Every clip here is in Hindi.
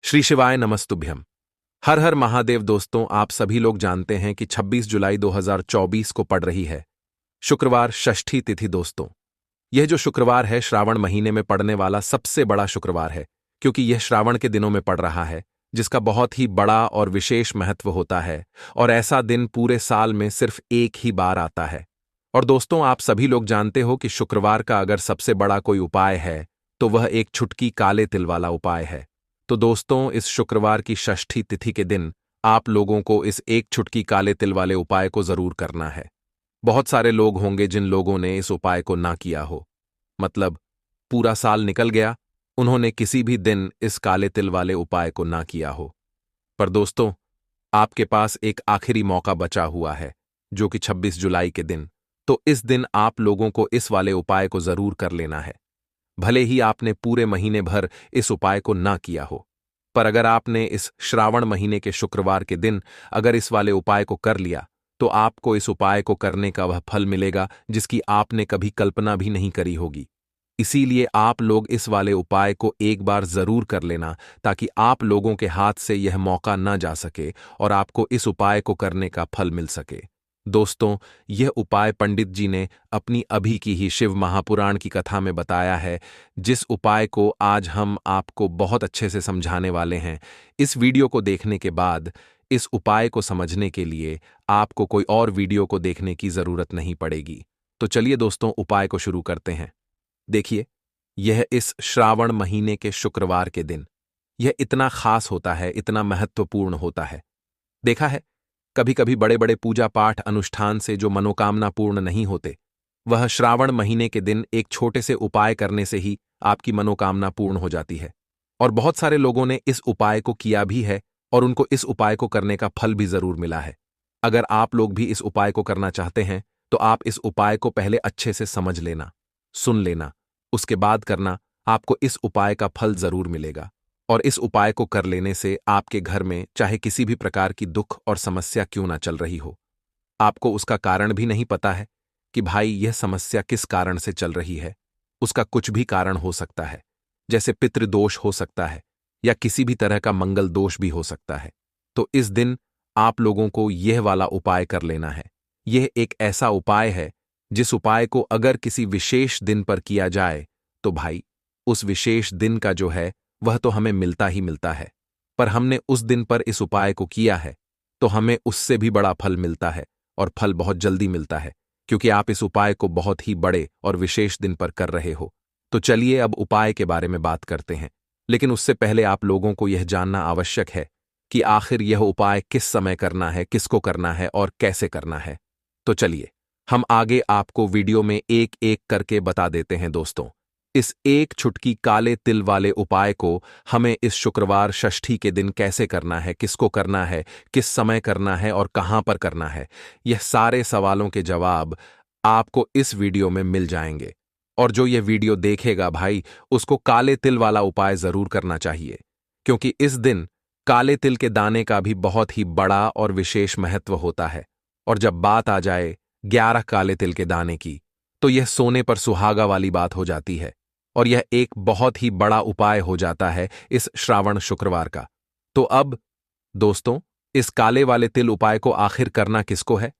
श्री शिवाय नमस्तुभ्यम। हर हर महादेव। दोस्तों, आप सभी लोग जानते हैं कि 26 जुलाई 2024 को पड़ रही है शुक्रवार षष्ठी तिथि। दोस्तों, यह जो शुक्रवार है श्रावण महीने में पड़ने वाला सबसे बड़ा शुक्रवार है, क्योंकि यह श्रावण के दिनों में पड़ रहा है, जिसका बहुत ही बड़ा और विशेष महत्व होता है। और ऐसा दिन पूरे साल में सिर्फ एक ही बार आता है। और दोस्तों, आप सभी लोग जानते हो कि शुक्रवार का अगर सबसे बड़ा कोई उपाय है तो वह एक छुटकी काले तिल वाला उपाय है। तो दोस्तों, इस शुक्रवार की षष्ठी तिथि के दिन आप लोगों को इस एक छुटकी काले तिल वाले उपाय को जरूर करना है। बहुत सारे लोग होंगे जिन लोगों ने इस उपाय को ना किया हो, मतलब पूरा साल निकल गया, उन्होंने किसी भी दिन इस काले तिल वाले उपाय को ना किया हो। पर दोस्तों, आपके पास एक आखिरी मौका बचा हुआ है, जो कि 26 जुलाई के दिन। तो इस दिन आप लोगों को इस वाले उपाय को जरूर कर लेना है। भले ही आपने पूरे महीने भर इस उपाय को ना किया हो, पर अगर आपने इस श्रावण महीने के शुक्रवार के दिन अगर इस वाले उपाय को कर लिया, तो आपको इस उपाय को करने का वह फल मिलेगा जिसकी आपने कभी कल्पना भी नहीं करी होगी। इसीलिए आप लोग इस वाले उपाय को एक बार जरूर कर लेना, ताकि आप लोगों के हाथ से यह मौका न जा सके और आपको इस उपाय को करने का फल मिल सके। दोस्तों, यह उपाय पंडित जी ने अपनी अभी की ही शिव महापुराण की कथा में बताया है, जिस उपाय को आज हम आपको बहुत अच्छे से समझाने वाले हैं। इस वीडियो को देखने के बाद इस उपाय को समझने के लिए आपको कोई और वीडियो को देखने की जरूरत नहीं पड़ेगी। तो चलिए दोस्तों, उपाय को शुरू करते हैं। देखिए, यह इस श्रावण महीने के शुक्रवार के दिन यह इतना खास होता है, इतना महत्वपूर्ण होता है। देखा है, कभी कभी बड़े बड़े पूजा पाठ अनुष्ठान से जो मनोकामना पूर्ण नहीं होते, वह श्रावण महीने के दिन एक छोटे से उपाय करने से ही आपकी मनोकामना पूर्ण हो जाती है। और बहुत सारे लोगों ने इस उपाय को किया भी है और उनको इस उपाय को करने का फल भी जरूर मिला है। अगर आप लोग भी इस उपाय को करना चाहते हैं, तो आप इस उपाय को पहले अच्छे से समझ लेना, सुन लेना, उसके बाद करना। आपको इस उपाय का फल जरूर मिलेगा। और इस उपाय को कर लेने से आपके घर में चाहे किसी भी प्रकार की दुख और समस्या क्यों ना चल रही हो, आपको उसका कारण भी नहीं पता है कि भाई यह समस्या किस कारण से चल रही है, उसका कुछ भी कारण हो सकता है, जैसे पितृदोष हो सकता है या किसी भी तरह का मंगल दोष भी हो सकता है। तो इस दिन आप लोगों को यह वाला उपाय कर लेना है। यह एक ऐसा उपाय है जिस उपाय को अगर किसी विशेष दिन पर किया जाए, तो भाई उस विशेष दिन का जो है वह तो हमें मिलता ही मिलता है। पर हमने उस दिन पर इस उपाय को किया है तो हमें उससे भी बड़ा फल मिलता है, और फल बहुत जल्दी मिलता है, क्योंकि आप इस उपाय को बहुत ही बड़े और विशेष दिन पर कर रहे हो। तो चलिए अब उपाय के बारे में बात करते हैं। लेकिन उससे पहले आप लोगों को यह जानना आवश्यक है कि आखिर यह उपाय किस समय करना है, किसको करना है और कैसे करना है। तो चलिए हम आगे आपको वीडियो में एक एक करके बता देते हैं। दोस्तों, इस एक छुटकी काले तिल वाले उपाय को हमें इस शुक्रवार षष्ठी के दिन कैसे करना है, किसको करना है, किस समय करना है और कहां पर करना है, यह सारे सवालों के जवाब आपको इस वीडियो में मिल जाएंगे। और जो यह वीडियो देखेगा भाई, उसको काले तिल वाला उपाय जरूर करना चाहिए, क्योंकि इस दिन काले तिल के दाने का भी बहुत ही बड़ा और विशेष महत्व होता है। और जब बात आ जाए 11 काले तिल के दाने की, तो यह सोने पर सुहागा वाली बात हो जाती है, और यह एक बहुत ही बड़ा उपाय हो जाता है इस श्रावण शुक्रवार का। तो अब दोस्तों, इस काले वाले तिल उपाय को आखिर करना किसको है,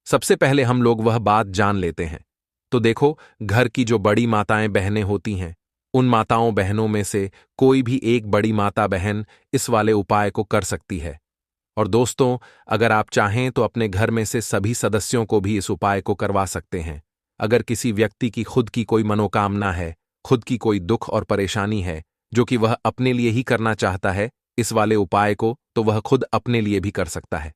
सबसे पहले हम लोग वह बात जान लेते हैं। तो देखो, घर की जो बड़ी माताएं बहनें होती हैं, उन माताओं बहनों में से कोई भी एक बड़ी माता बहन इस वाले उपाय को कर सकती है। और दोस्तों, अगर आप चाहें तो अपने घर में से सभी सदस्यों को भी इस उपाय को करवा सकते हैं। अगर किसी व्यक्ति की खुद की कोई मनोकामना है, खुद की कोई दुख और परेशानी है जो कि वह अपने लिए ही करना चाहता है इस वाले उपाय को, तो वह खुद अपने लिए भी कर सकता है।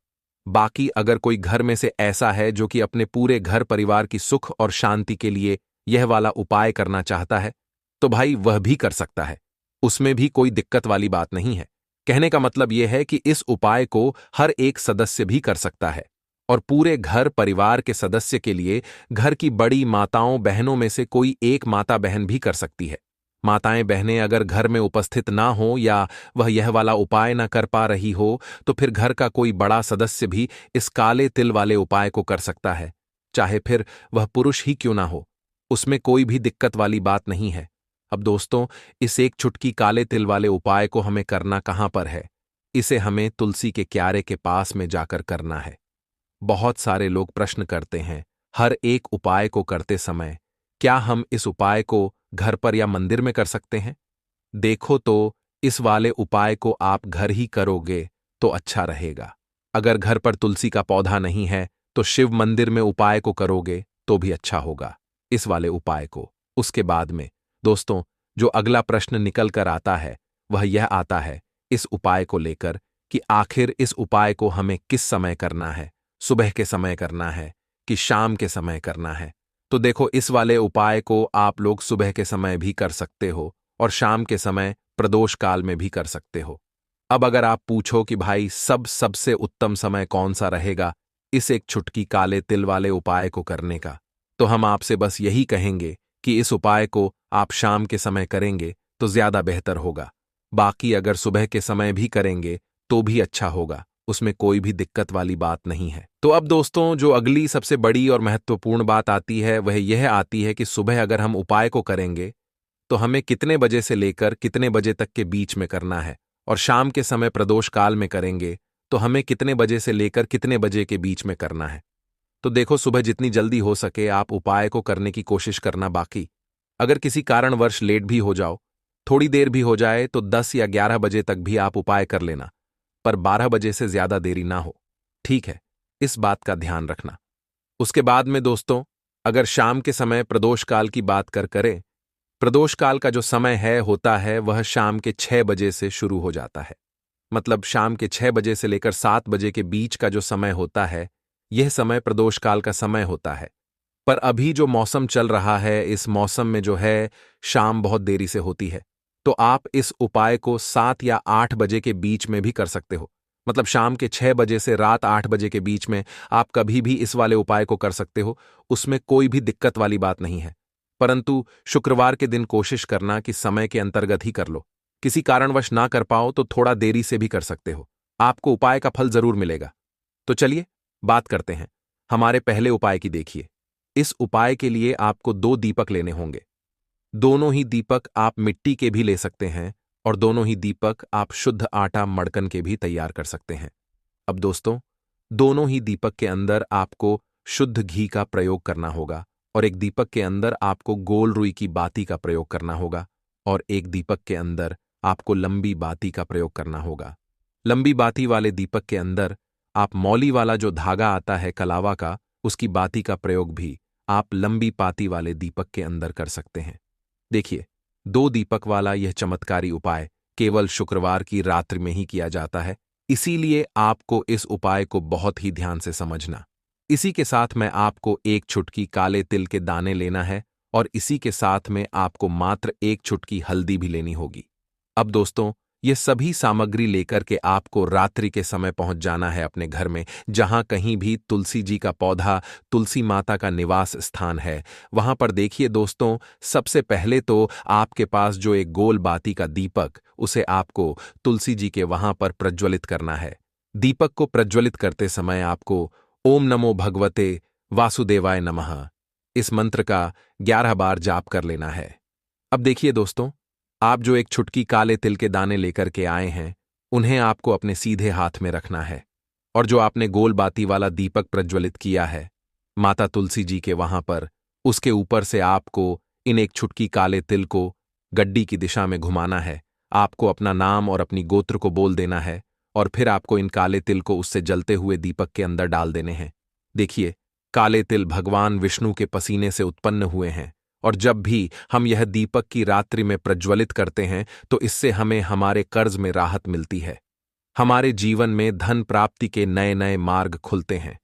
बाकी अगर कोई घर में से ऐसा है जो कि अपने पूरे घर परिवार की सुख और शांति के लिए यह वाला उपाय करना चाहता है, तो भाई वह भी कर सकता है। उसमें भी कोई दिक्कत वाली बात नहीं है। कहने का मतलब यह है कि इस उपाय को हर एक सदस्य भी कर सकता है, और पूरे घर परिवार के सदस्य के लिए घर की बड़ी माताओं बहनों में से कोई एक माता बहन भी कर सकती है। माताएं बहनें अगर घर में उपस्थित ना हो या वह यह वाला उपाय ना कर पा रही हो, तो फिर घर का कोई बड़ा सदस्य भी इस काले तिल वाले उपाय को कर सकता है, चाहे फिर वह पुरुष ही क्यों ना हो। उसमें कोई भी दिक्कत वाली बात नहीं है। अब दोस्तों, इस एक चुटकी काले तिल वाले उपाय को हमें करना कहाँ पर है? इसे हमें तुलसी के क्यारे के पास में जाकर करना है। बहुत सारे लोग प्रश्न करते हैं, हर एक उपाय को करते समय क्या हम इस उपाय को घर पर या मंदिर में कर सकते हैं? देखो तो, इस वाले उपाय को आप घर ही करोगे तो अच्छा रहेगा। अगर घर पर तुलसी का पौधा नहीं है तो शिव मंदिर में उपाय को करोगे तो भी अच्छा होगा, इस वाले उपाय को। उसके बाद में दोस्तों, जो अगला प्रश्न निकल कर आता है वह यह आता है इस उपाय को लेकर कि आखिर इस उपाय को हमें किस समय करना है, सुबह के समय करना है कि शाम के समय करना है? तो देखो, इस वाले उपाय को आप लोग सुबह के समय भी कर सकते हो और शाम के समय प्रदोष काल में भी कर सकते हो। अब अगर आप पूछो कि भाई सबसे उत्तम समय कौन सा रहेगा इस एक चुटकी काले तिल वाले उपाय को करने का, तो हम आपसे बस यही कहेंगे कि इस उपाय को आप शाम के समय करेंगे तो ज्यादा बेहतर होगा। बाकी अगर सुबह के समय भी करेंगे तो भी अच्छा होगा, उसमें कोई भी दिक्कत वाली बात नहीं है। तो अब दोस्तों, जो अगली सबसे बड़ी और महत्वपूर्ण बात आती है वह यह आती है कि सुबह अगर हम उपाय को करेंगे तो हमें कितने बजे से लेकर कितने बजे तक के बीच में करना है, और शाम के समय प्रदोष काल में करेंगे तो हमें कितने बजे से लेकर कितने बजे के बीच में करना है। तो देखो, सुबह जितनी जल्दी हो सके आप उपाय को करने की कोशिश करना। बाकी अगर किसी कारणवश लेट भी हो जाओ, थोड़ी देर भी हो जाए, तो 10 या 11 बजे तक भी आप उपाय कर लेना, पर 12 बजे से ज्यादा देरी ना हो, ठीक है? इस बात का ध्यान रखना। उसके बाद में दोस्तों, अगर शाम के समय प्रदोष काल की बात करें, प्रदोष काल का जो समय होता है वह शाम के 6 बजे से शुरू हो जाता है। मतलब शाम के 6 बजे से लेकर 7 बजे के बीच का जो समय होता है, यह समय प्रदोष काल का समय होता है। पर अभी जो मौसम चल रहा है, इस मौसम में जो है शाम बहुत देरी से होती है, तो आप इस उपाय को 7 या 8 बजे के बीच में भी कर सकते हो। मतलब शाम के 6 बजे से रात 8 बजे के बीच में आप कभी भी इस वाले उपाय को कर सकते हो, उसमें कोई भी दिक्कत वाली बात नहीं है। परंतु शुक्रवार के दिन कोशिश करना कि समय के अंतर्गत ही कर लो। किसी कारणवश ना कर पाओ तो थोड़ा देरी से भी कर सकते हो, आपको उपाय का फल जरूर मिलेगा। तो चलिए बात करते हैं हमारे पहले उपाय की। देखिए, इस उपाय के लिए आपको 2 दीपक लेने होंगे। दोनों ही दीपक आप मिट्टी के भी ले सकते हैं और दोनों ही दीपक आप शुद्ध आटा मड़कन के भी तैयार कर सकते हैं। अब दोस्तों, दोनों ही दीपक के अंदर आपको शुद्ध घी का प्रयोग करना होगा और एक दीपक के अंदर आपको गोल रुई की बाती का प्रयोग करना होगा और एक दीपक के अंदर आपको लंबी बाती का प्रयोग करना होगा। लंबी बाती वाले दीपक के अंदर आप मौली वाला जो धागा आता है कलावा का, उसकी बाती का प्रयोग भी आप लंबी पाती वाले दीपक के अंदर कर सकते हैं। देखिए, 2 दीपक वाला यह चमत्कारी उपाय केवल शुक्रवार की रात्रि में ही किया जाता है, इसीलिए आपको इस उपाय को बहुत ही ध्यान से समझना। इसी के साथ में आपको एक चुटकी काले तिल के दाने लेना है और इसी के साथ में आपको मात्र एक चुटकी हल्दी भी लेनी होगी। अब दोस्तों, ये सभी सामग्री लेकर के आपको रात्रि के समय पहुंच जाना है अपने घर में, जहां कहीं भी तुलसी जी का पौधा, तुलसी माता का निवास स्थान है, वहां पर देखिए दोस्तों, सबसे पहले तो आपके पास जो एक गोल बाती का दीपक, उसे आपको तुलसी जी के वहां पर प्रज्वलित करना है। दीपक को प्रज्वलित करते समय आपको ओम नमो भगवते वासुदेवाय नमः इस मंत्र का 11 बार जाप कर लेना है। अब देखिए दोस्तों, आप जो एक चुटकी काले तिल के दाने लेकर के आए हैं, उन्हें आपको अपने सीधे हाथ में रखना है और जो आपने गोल बाती वाला दीपक प्रज्वलित किया है माता तुलसी जी के वहां पर, उसके ऊपर से आपको इन एक चुटकी काले तिल को गड्डी की दिशा में घुमाना है। आपको अपना नाम और अपनी गोत्र को बोल देना है और फिर आपको इन काले तिल को उससे जलते हुए दीपक के अंदर डाल देने हैं। देखिए, काले तिल भगवान विष्णु के पसीने से उत्पन्न हुए हैं और जब भी हम यह दीपक की रात्रि में प्रज्वलित करते हैं तो इससे हमें हमारे कर्ज में राहत मिलती है, हमारे जीवन में धन प्राप्ति के नए नए मार्ग खुलते हैं,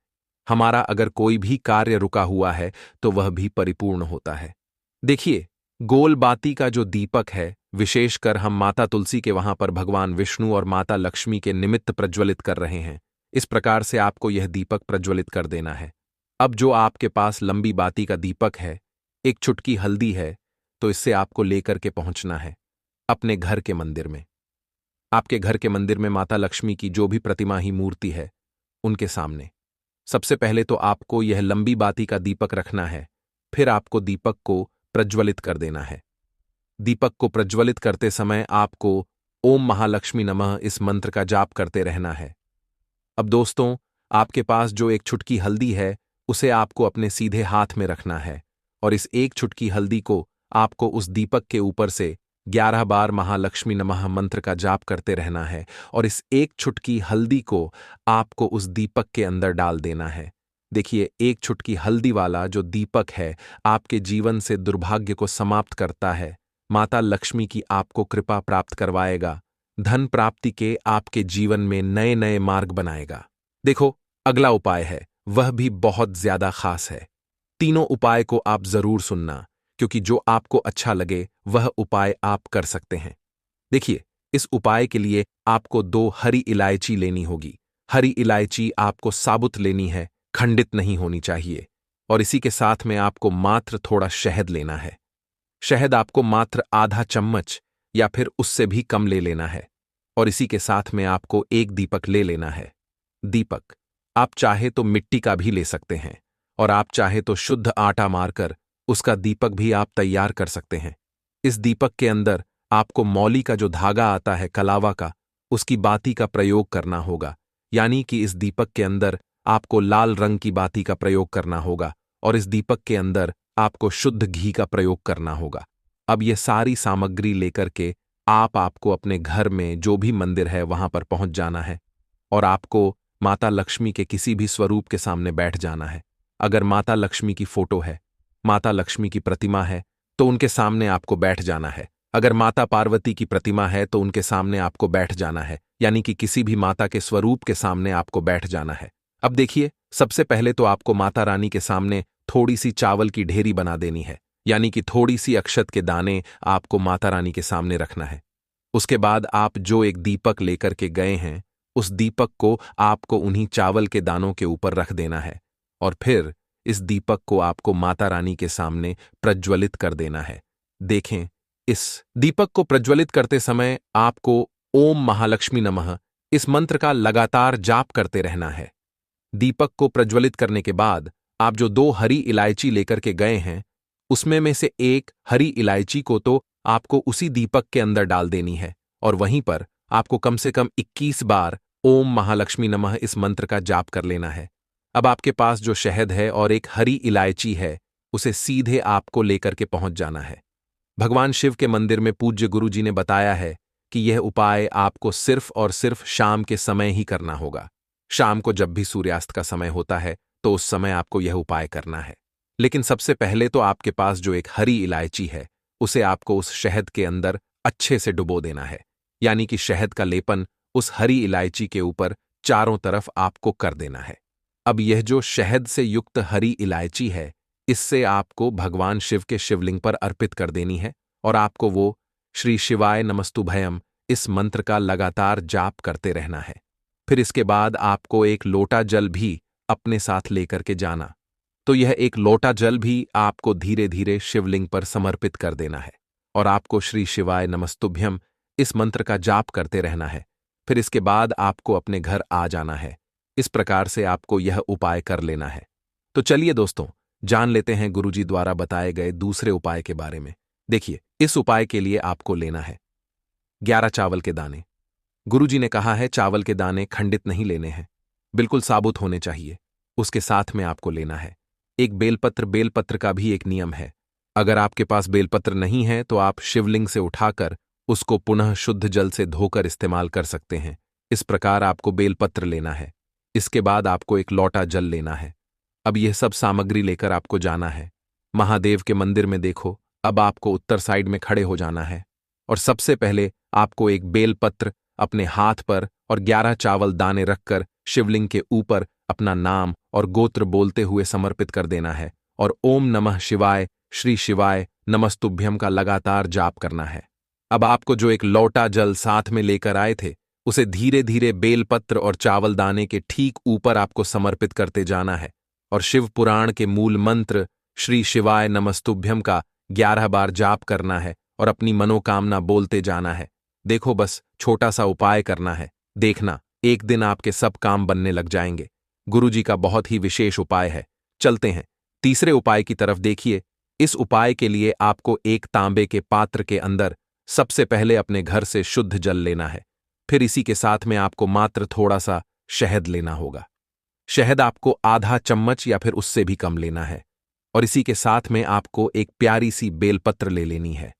हमारा अगर कोई भी कार्य रुका हुआ है तो वह भी परिपूर्ण होता है। देखिए, गोल बाती का जो दीपक है, विशेषकर हम माता तुलसी के वहां पर भगवान विष्णु और माता लक्ष्मी के निमित्त प्रज्वलित कर रहे हैं। इस प्रकार से आपको यह दीपक प्रज्वलित कर देना है। अब जो आपके पास लंबी बाती का दीपक है, एक चुटकी हल्दी है, तो इससे आपको लेकर के पहुंचना है अपने घर के मंदिर में। आपके घर के मंदिर में माता लक्ष्मी की जो भी प्रतिमा ही मूर्ति है, उनके सामने सबसे पहले तो आपको यह लंबी बाती का दीपक रखना है, फिर आपको दीपक को प्रज्वलित कर देना है। दीपक को प्रज्वलित करते समय आपको ओम महालक्ष्मी नमः इस मंत्र का जाप करते रहना है। अब दोस्तों, आपके पास जो एक चुटकी हल्दी है, उसे आपको अपने सीधे हाथ में रखना है और इस एक चुटकी हल्दी को आपको उस दीपक के ऊपर से 11 बार महालक्ष्मी नमः मंत्र का जाप करते रहना है और इस एक चुटकी हल्दी को आपको उस दीपक के अंदर डाल देना है। देखिए, एक चुटकी हल्दी वाला जो दीपक है आपके जीवन से दुर्भाग्य को समाप्त करता है, माता लक्ष्मी की आपको कृपा प्राप्त करवाएगा, धन प्राप्ति के आपके जीवन में नए नए मार्ग बनाएगा। देखो, अगला उपाय है, वह भी बहुत ज्यादा खास है। तीनों उपाय को आप जरूर सुनना, क्योंकि जो आपको अच्छा लगे वह उपाय आप कर सकते हैं। देखिए, इस उपाय के लिए आपको 2 हरी इलायची लेनी होगी। हरी इलायची आपको साबुत लेनी है, खंडित नहीं होनी चाहिए। और इसी के साथ में आपको मात्र थोड़ा शहद लेना है। शहद आपको मात्र आधा चम्मच या फिर उससे भी कम ले लेना है। और इसी के साथ में आपको एक दीपक ले लेना है। दीपक आप चाहे तो मिट्टी का भी ले सकते हैं और आप चाहे तो शुद्ध आटा मारकर उसका दीपक भी आप तैयार कर सकते हैं। इस दीपक के अंदर आपको मौली का जो धागा आता है कलावा का, उसकी बाती का प्रयोग करना होगा। यानी कि इस दीपक के अंदर आपको लाल रंग की बाती का प्रयोग करना होगा और इस दीपक के अंदर आपको शुद्ध घी का प्रयोग करना होगा। अब ये सारी सामग्री लेकर के आपको अपने घर में जो भी मंदिर है वहां पर पहुंच जाना है और आपको माता लक्ष्मी के किसी भी स्वरूप के सामने बैठ जाना है। अगर माता लक्ष्मी की फोटो है, माता लक्ष्मी की प्रतिमा है, तो उनके सामने आपको बैठ जाना है। अगर माता पार्वती की प्रतिमा है तो उनके सामने आपको बैठ जाना है, यानी कि किसी भी माता के स्वरूप के सामने आपको बैठ जाना है। अब देखिए, सबसे पहले तो आपको माता रानी के सामने थोड़ी सी चावल की ढेरी बना देनी है, यानी कि थोड़ी सी अक्षत के दाने आपको माता रानी के सामने रखना है। उसके बाद आप जो एक दीपक लेकर के गए हैं, उस दीपक को आपको उन्हीं चावल के दानों के ऊपर रख देना है और फिर इस दीपक को आपको माता रानी के सामने प्रज्वलित कर देना है। देखें, इस दीपक को प्रज्वलित करते समय आपको ओम महालक्ष्मी नमः इस मंत्र का लगातार जाप करते रहना है। दीपक को प्रज्वलित करने के बाद आप जो 2 हरी इलायची लेकर के गए हैं, उसमें में से एक हरी इलायची को तो आपको उसी दीपक के अंदर डाल देनी है और वहीं पर आपको कम से कम 21 बार ओम महालक्ष्मी नमः इस मंत्र का जाप कर लेना है। अब आपके पास जो शहद है और एक हरी इलायची है, उसे सीधे आपको लेकर के पहुंच जाना है। भगवान शिव के मंदिर में पूज्य गुरु जी ने बताया है कि यह उपाय आपको सिर्फ और सिर्फ शाम के समय ही करना होगा। शाम को जब भी सूर्यास्त का समय होता है तो उस समय आपको यह उपाय करना है। लेकिन सबसे पहले तो आपके पास जो एक हरी इलायची है, उसे आपको उस शहद के अंदर अच्छे से डुबो देना है, यानी कि शहद का लेपन उस हरी इलायची के ऊपर चारों तरफ आपको कर देना है। अब यह जो शहद से युक्त हरी इलायची है, इससे आपको भगवान शिव के शिवलिंग पर अर्पित कर देनी है और आपको वो श्री शिवाय नमस्तुभयम इस मंत्र का लगातार जाप करते रहना है। फिर इसके बाद आपको एक लोटा जल भी अपने साथ लेकर के जाना। तो यह एक लोटा जल भी आपको धीरे धीरे शिवलिंग पर समर्पित कर देना है और आपको श्री शिवाय नमस्तुभ्यम इस मंत्र का जाप करते रहना है। फिर इसके बाद आपको अपने घर आ जाना है। इस प्रकार से आपको यह उपाय कर लेना है। तो चलिए दोस्तों, जान लेते हैं गुरुजी द्वारा बताए गए दूसरे उपाय के बारे में। देखिए, इस उपाय के लिए आपको लेना है 11 चावल के दाने। गुरुजी ने कहा है चावल के दाने खंडित नहीं लेने हैं, बिल्कुल साबुत होने चाहिए। उसके साथ में आपको लेना है एक बेलपत्र। बेलपत्र का भी एक नियम है, अगर आपके पास बेलपत्र नहीं है तो आप शिवलिंग से उठाकर उसको पुनः शुद्ध जल से धोकर इस्तेमाल कर सकते हैं। इस प्रकार आपको बेलपत्र लेना है। इसके बाद आपको एक लोटा जल लेना है। अब यह सब सामग्री लेकर आपको जाना है महादेव के मंदिर में। देखो, अब आपको उत्तर साइड में खड़े हो जाना है और सबसे पहले आपको एक बेलपत्र अपने हाथ पर और 11 चावल दाने रखकर शिवलिंग के ऊपर अपना नाम और गोत्र बोलते हुए समर्पित कर देना है और ओम नमः शिवाय श्री शिवाय नमस्तुभ्यम का लगातार जाप करना है। अब आपको जो एक लोटा जल साथ में लेकर आए थे, उसे धीरे धीरे बेलपत्र और चावल दाने के ठीक ऊपर आपको समर्पित करते जाना है और शिव पुराण के मूल मंत्र श्री शिवाय नमस्तुभ्यम का 11 बार जाप करना है और अपनी मनोकामना बोलते जाना है। देखो, बस छोटा सा उपाय करना है, देखना एक दिन आपके सब काम बनने लग जाएंगे। गुरुजी का बहुत ही विशेष उपाय है। चलते हैं तीसरे उपाय की तरफ। देखिए, इस उपाय के लिए आपको एक तांबे के पात्र के अंदर सबसे पहले अपने घर से शुद्ध जल लेना है। फिर इसी के साथ में आपको मात्र थोड़ा सा शहद लेना होगा। शहद आपको आधा चम्मच या फिर उससे भी कम लेना है। और इसी के साथ में आपको एक प्यारी सी बेलपत्र ले लेनी है।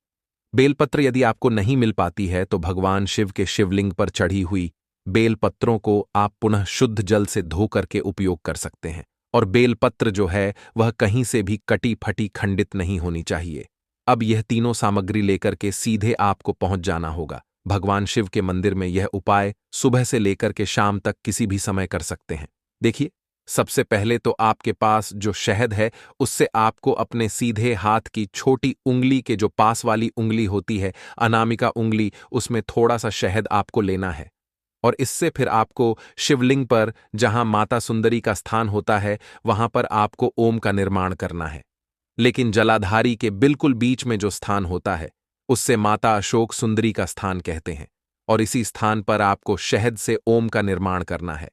बेलपत्र यदि आपको नहीं मिल पाती है तो भगवान शिव के शिवलिंग पर चढ़ी हुई बेलपत्रों को आप पुनः शुद्ध जल से धो करके उपयोग कर सकते हैं। और बेलपत्र जो है वह कहीं से भी कटी फटी खंडित नहीं होनी चाहिए। अब यह तीनों सामग्री लेकर के सीधे आपको पहुंच जाना होगा भगवान शिव के मंदिर में। यह उपाय सुबह से लेकर के शाम तक किसी भी समय कर सकते हैं। देखिए, सबसे पहले तो आपके पास जो शहद है उससे आपको अपने सीधे हाथ की छोटी उंगली के जो पास वाली उंगली होती है, अनामिका उंगली, उसमें थोड़ा सा शहद आपको लेना है। और इससे फिर आपको शिवलिंग पर जहां माता सुंदरी का स्थान होता है वहां पर आपको ओम का निर्माण करना है। लेकिन जलाधारी के बिल्कुल बीच में जो स्थान होता है उससे माता अशोक सुंदरी का स्थान कहते हैं। और इसी स्थान पर आपको शहद से ओम का निर्माण करना है।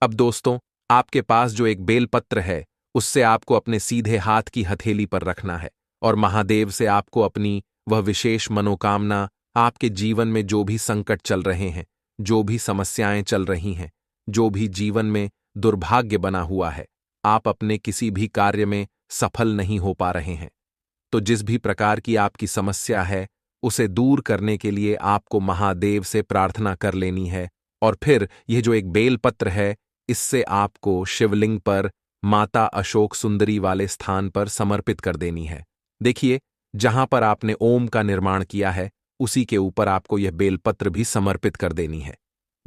अब दोस्तों, आपके पास जो एक बेलपत्र है उससे आपको अपने सीधे हाथ की हथेली पर रखना है और महादेव से आपको अपनी वह विशेष मनोकामना, आपके जीवन में जो भी संकट चल रहे हैं, जो भी समस्याएं चल रही हैं, जो भी जीवन में दुर्भाग्य बना हुआ है, आप अपने किसी भी कार्य में सफल नहीं हो पा रहे हैं, तो जिस भी प्रकार की आपकी समस्या है उसे दूर करने के लिए आपको महादेव से प्रार्थना कर लेनी है। और फिर यह जो एक बेलपत्र है इससे आपको शिवलिंग पर माता अशोक सुंदरी वाले स्थान पर समर्पित कर देनी है। देखिए, जहां पर आपने ओम का निर्माण किया है उसी के ऊपर आपको यह बेलपत्र भी समर्पित कर देनी है।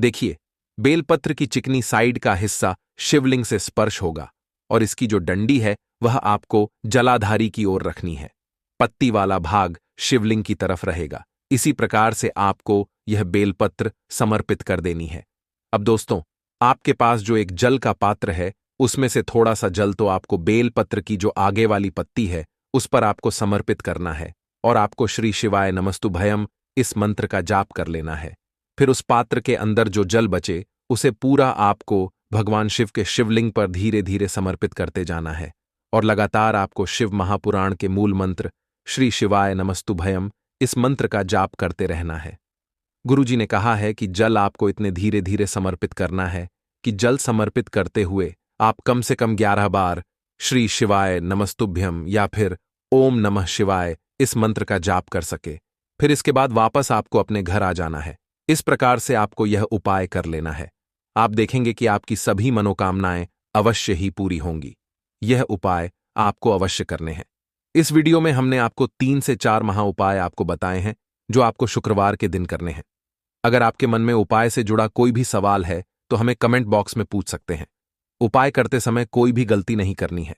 देखिए, बेलपत्र की चिकनी साइड का हिस्सा शिवलिंग से स्पर्श होगा और इसकी जो डंडी है वह आपको जलाधारी की ओर रखनी है। पत्ती वाला भाग शिवलिंग की तरफ रहेगा। इसी प्रकार से आपको यह बेलपत्र समर्पित कर देनी है। अब दोस्तों, आपके पास जो एक जल का पात्र है उसमें से थोड़ा सा जल तो आपको बेलपत्र की जो आगे वाली पत्ती है उस पर आपको समर्पित करना है और आपको श्री शिवाय नमस्तुभयम इस मंत्र का जाप कर लेना है। फिर उस पात्र के अंदर जो जल बचे उसे पूरा आपको भगवान शिव के शिवलिंग पर धीरे धीरे समर्पित करते जाना है और लगातार आपको शिव महापुराण के मूल मंत्र श्री शिवाय नमस्तुभयम इस मंत्र का जाप करते रहना है। गुरुजी ने कहा है कि जल आपको इतने धीरे धीरे समर्पित करना है कि जल समर्पित करते हुए आप कम से कम 11 बार श्री शिवाय नमस्तुभ्यम या फिर ओम नमः शिवाय इस मंत्र का जाप कर सके। फिर इसके बाद वापस आपको अपने घर आ जाना है। इस प्रकार से आपको यह उपाय कर लेना है। आप देखेंगे कि आपकी सभी मनोकामनाएं अवश्य ही पूरी होंगी। यह उपाय आपको अवश्य करने हैं। इस वीडियो में हमने आपको 3 से 4 महा उपाय आपको बताए हैं जो आपको शुक्रवार के दिन करने हैं। अगर आपके मन में उपाय से जुड़ा कोई भी सवाल है तो हमें कमेंट बॉक्स में पूछ सकते हैं। उपाय करते समय कोई भी गलती नहीं करनी है।